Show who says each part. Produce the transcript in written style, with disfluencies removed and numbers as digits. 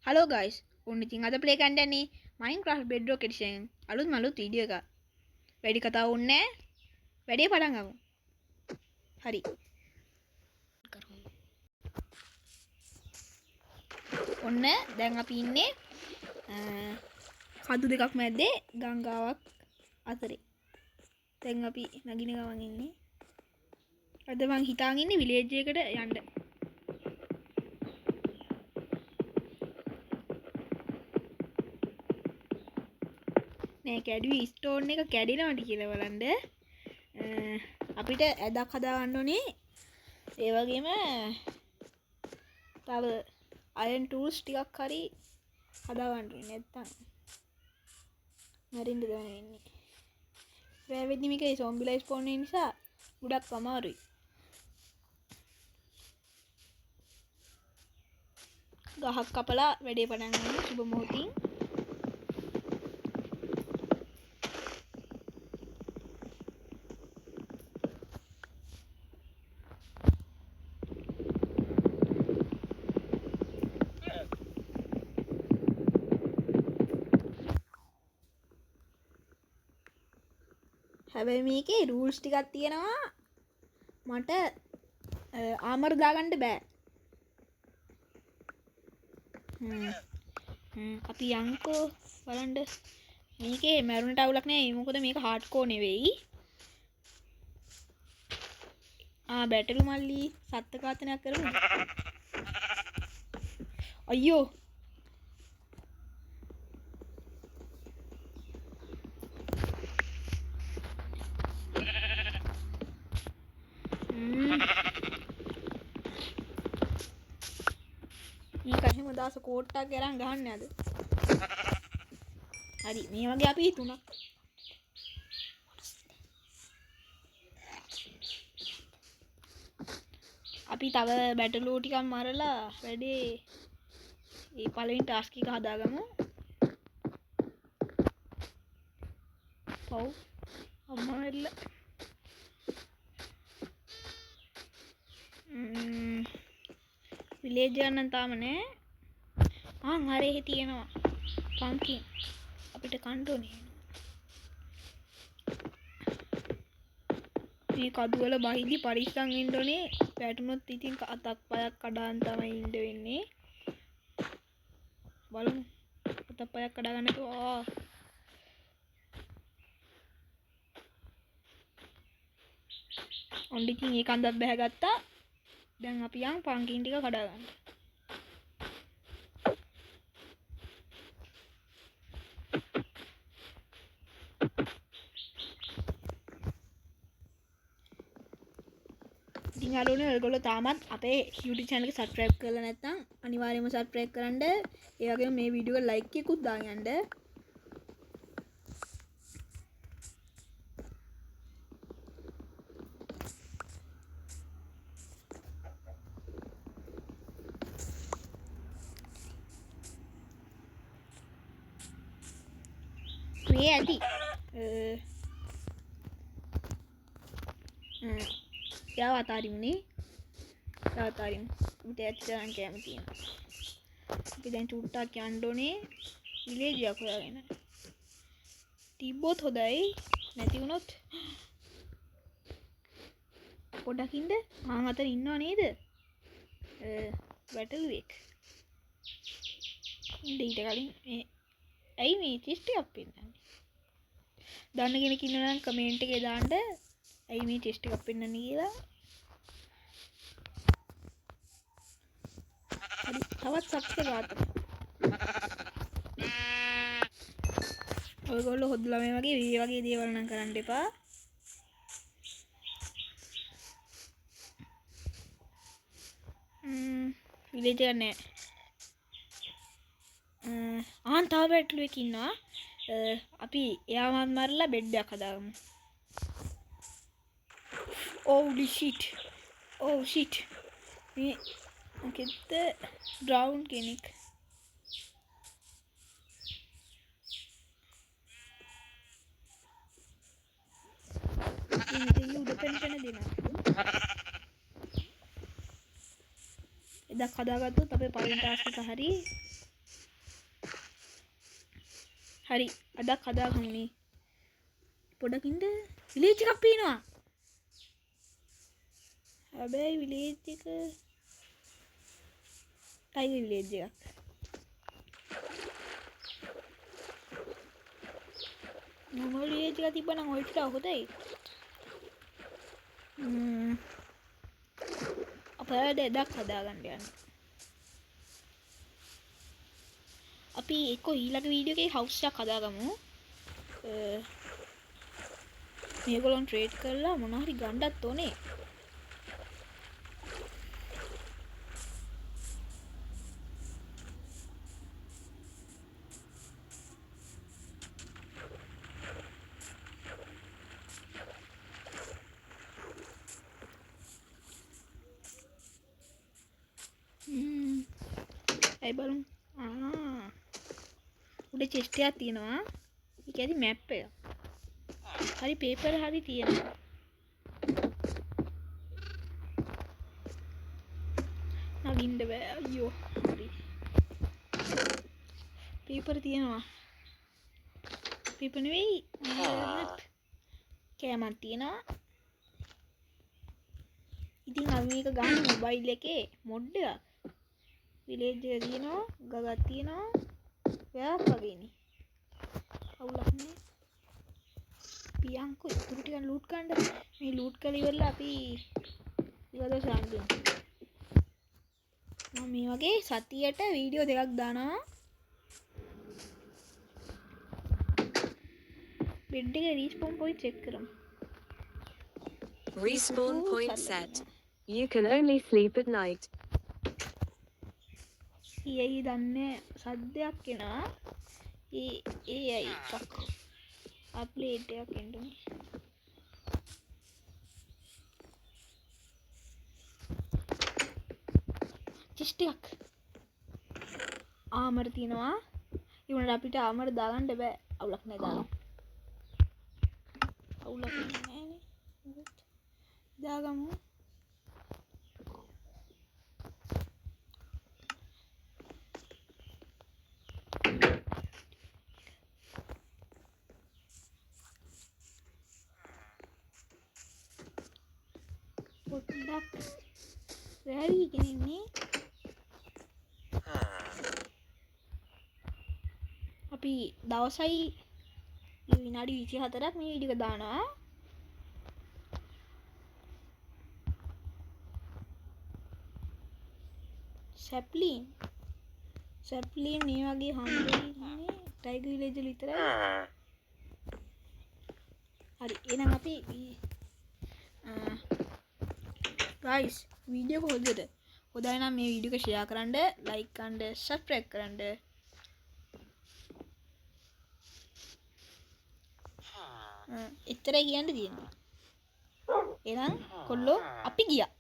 Speaker 1: Hello guys, උන් ඉතින් අද ප්ලේ කරන්න යන්නේ Minecraft Bedrock Edition අලුත් වීඩියෝ එකක්. වැඩි කතා වුන්නේ නැහැ. වැඩේ පටන් ගමු. හරි. ඔන්න දැන් අපි ඉන්නේ කඳු දෙකක් මැද්දේ ගංගාවක් අතරේ. දැන් අපි නගින ගමන් ඉන්නේ. අද මං හිතාන් ඉන්නේ විලේජ් එකකට යන්න. මේ කැඩුවේ ස්ටෝන් එක කැඩෙනවද කියලා බලන්න. අපිට ඇදක් හදා ගන්න ඕනේ. ඒ වගේම තව අයන් ටූල්ස් ටිකක් හරි හදා ගන්න ඕනේ නැත්තම් මරින්න දම වෙන්නේ. රෑ වෙද්දි මේකේ සොම්බිලා ස්පෝන් වෙන නිසා ගොඩක් අමාරුයි. ගහක් කපලා වැඩේ පටන් ගන්න සුබ මොහොතින්. හැබැයි මේකේ රූල්ස් ටිකක් තියෙනවා. මට ආමර් දාගන්න බෑ. අපි යන්කෝ බලන්න. මේකේ මැරුණට අවුලක් නෑ. මොකද මේක හાર્ඩ්කෝර් නෙවෙයි. බැටළු මල්ලි සත්ත්ව ඝාතනයක් කරමු. අයියෝ මේ කහිම දාස කෝට්ටක් ගරන් ගහන්න අද. හරි මේ වගේ අපි තුනක් අපි තව බැටළු ටිකක් මරලා වැඩේ ඒ පළවෙනි ටාස්ක් එක හදාගමු. පව් අම්මා එල්ල විලේජ් යන්න තාම නෑ. හරි තියෙනවා පම්කින් අපිට කන්න ඕනේ. මේ කදු වල බහිදි පරිස්සම් වෙන්න ඕනේ. වැටුනොත් ඉතින් අතක් පයක් කඩාන් තමයි ඉන්න වෙන්නේ. බලමු අතක් පයක් කඩා ගන්න තු. ඔන්ඩිකින් ඒ කන්දක් බැහැගත්තා. දැන් අපි යන් පම්කින් ටික කඩා ගන්න. ඉතින් අරෝනේ ඔයගොල්ලෝ තාමත් අපේ YouTube channel එක subscribe කරලා නැත්නම් අනිවාර්යයෙන්ම subscribe කරන්න. ඒ වගේම මේ වීඩියෝ එක like එකකුත් දාන්න යන්න. මේ ඇති යාව අතාරිමුනේ. අතාරිමු. අපිට ඇත්තටම කැම තියෙනවා. අපි දැන් චුට්ටක් යන්න ඕනේ විලේජ් එක හොයාගෙන. තිබ්බොත් හොඳයි. නැති වුණොත් පොඩක් ඉන්න. මං අතර ඉන්නව නේද? බැටළුවෙක්. ඉන්න ඊට කලින් මේ ඇයි මේ ටෙස්ට් එකක් පෙන්නන්නේ? දන්න කෙනෙක් ඉන්නවා නම් කමෙන්ට් එකේ දාන්න. ඇයි මේ ටෙස්ට් එකක් පෙන්නන්නේ කියලා. හරි තවත් සබ්ස්ක්‍රයිබ් කරන්න. ඔයගොල්ලෝ හොදු ළමයි වගේ මේ වගේ දේවල් නම් කරන්න එපා. විලේජ් එක නෑ. තව බැටළුවෙක් ඉන්නවා. අපි එයාවත් මරලා බෙඩ් එකක් හදාගමු. Holy shit. Oh shit. මේ මොකෙද්ද drown කෙනෙක්. ඉතින් උඩ පෙන්ටන දෙනවා. එදා හදාගත්තොත් අපේ පළවෙනි ටාස්ක් එක හරි හරි අදක් හදාගමුනේ. පොඩ්ඩක් ඉන්න විලේජ් එකක් පේනවා. හැබැයි විලේජ් එක ටයිගර් විලේජ් එකක්. normal විලේජ් එකක් තිබ්බනම් ඔය ටික හොදයි. අපරාධ එදක් හදාගන්න යන්න. අපි එක්ක ඊළඟ වීඩියෝ එකේ හවුස් එකක් හදාගමු. මේගොල්ලන් ට්‍රේඩ් කරලා මොනවා හරි ගන්නත් ඕනේ. ඇයි බලමු. උඩ චෙස්ට් එකක් තියෙනවා. ඒක ඇති මැප් එක. හරි පේපර් හරි තියෙනවා. නගින්න බෑ අයියෝ. හරි. පේපර් තියෙනවා. පේපර් නෙවෙයි මැප්. කැමක් තියෙනවා. ඉතින් අපි මේක ගන්න මොබයිල් එකේ මොඩ් එක. විලේජ් එක තියෙනවා, ගගක් තියෙනවා. වැයක් වගේනේ. අවුලක් නෑ. පියන්කෝ ඉතුරු ටික ලූට් ගන්න. මේ ලූට් කරලා ඉවරලා අපි ඊවද සම්බන්ධ. මම මේ වගේ සතියට වීඩියෝ දෙකක් දානවා. බෙඩ් එකේ රීස්පෝන් පොයින්ට් චෙක් කරමු.
Speaker 2: Respawn point set. You can only sleep at night.
Speaker 1: ඊයි දන්නේ සද්දයක් එනවා. ඒ අයි එකක්. අප්ලේට් එකක් එන්නුනේ. චෙස්ට් එකක්. ආමර් තියෙනවා. ඊවුණට අපිට ආමර් දාගන්න බෑ. අවුලක් නෑ දාගන්න. අවුලක් නෑනේ. දාගමු. පොඩ්ඩක් වැරීගෙන ඉන්නේ. අපි දවසයි විනාඩි 24ක් මේ වීඩියෝ එක දානවා. සැප්ලින් මේ වගේ හම්බෙන්නේ ටයිගර් විලේජ් වල විතරයි. හරි එහෙනම් අපි ගයිස් වීඩියෝ එක හොඳද? හොඳයි නම් මේ වීඩියෝ එක ෂෙයා කරන්න, ලයික් කරන්න, සබ්ස්ක්‍රයිබ් කරන්න. එච්චරයි කියන්න තියෙන්නේ. එහෙනම් කොල්ලෝ අපි ගියා.